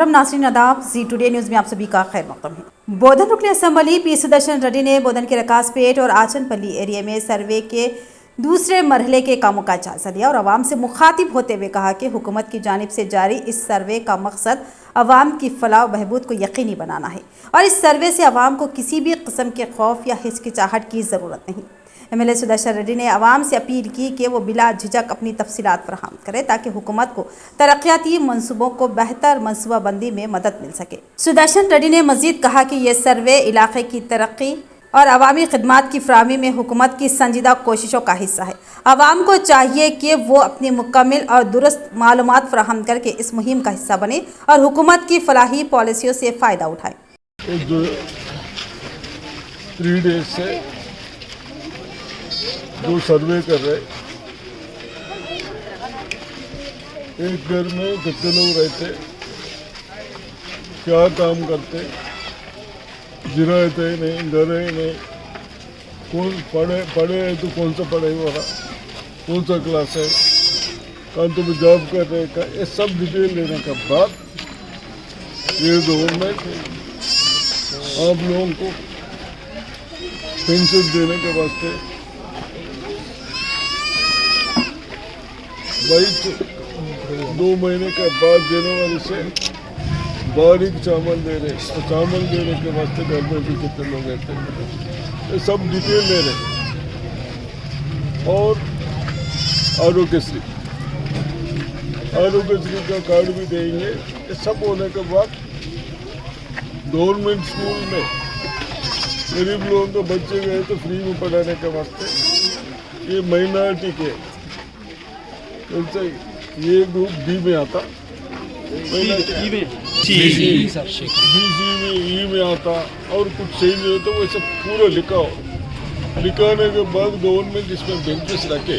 मोहतरम नाज़रीन आदाब, जी टुडे न्यूज़ में आप सभी का खैर मक़दम है। बोधन रुकन असम्बली पी सुदर्शन रेड्डी ने बोधन के रकासपेट और आचनपल्ली एरिया में सर्वे के दूसरे मरहले के कामों का जायजा लिया और आवाम से मुखातिब होते हुए कहा कि हुकूमत की जानिब से जारी इस सर्वे का मकसद आवाम की फलाह बहबूद को यकीनी बनाना है और इस सर्वे से आवाम को किसी भी किस्म के खौफ या हिचकिचाहट की ज़रूरत नहीं। एमएलए सुदर्शन रेड्डी ने आवाम से अपील की कि वो बिला झिझक अपनी तफसीलात फराहम करे ताकि हुकूमत को तरक्याती मंसूबों को बेहतर मनसूबाबंदी में मदद मिल सके। सुदर्शन रेड्डी ने मजीद कहा कि यह सर्वे इलाके की तरक्की और अवामी खिदमात की फराहमी में हुकूमत की संजीदा कोशिशों का हिस्सा है। आवाम को चाहिए कि वो अपनी मुकम्मल और दुरुस्त मालूमात फराहम करके इस मुहिम का हिस्सा बने और हुकूमत की फलाही पॉलिसियों से फ़ायदा उठाए। 3 डेज से जो सर्वे कर रहे, एक घर में कितने लोग रहते, क्या काम करते, गिराते नहीं, डरे नहीं, कौन पढ़े है तो कौन सा पढ़ाई हो रहा, कौन सा क्लास है, कहाँ तो भी जॉब कर रहे का, ये सब डिटेल लेने के बाद ये गवर्नमेंट आप लोगों को पेंशन देने के वास्ते 2 महीने के बाद जनवरी से बारीक चावल दे रहे, चावल देने के वास्ते घर में भी कितने लोग रहते हैं, ये सब डिटेल ले रहे। और आरोग्यश्री का कार्ड भी देंगे। ये सब होने के बाद गवर्नमेंट स्कूल में गरीब लोगों के बच्चे गए तो फ्री में पढ़ाने के वास्ते ये माइनॉरिटी के ये ग्रुप डी में आता, BC में ई में आता और कुछ सही नहीं होता, वो सब पूरा लिखा हो। लिखाने के बाद गवर्नमेंट इसमें बेंचेस रखे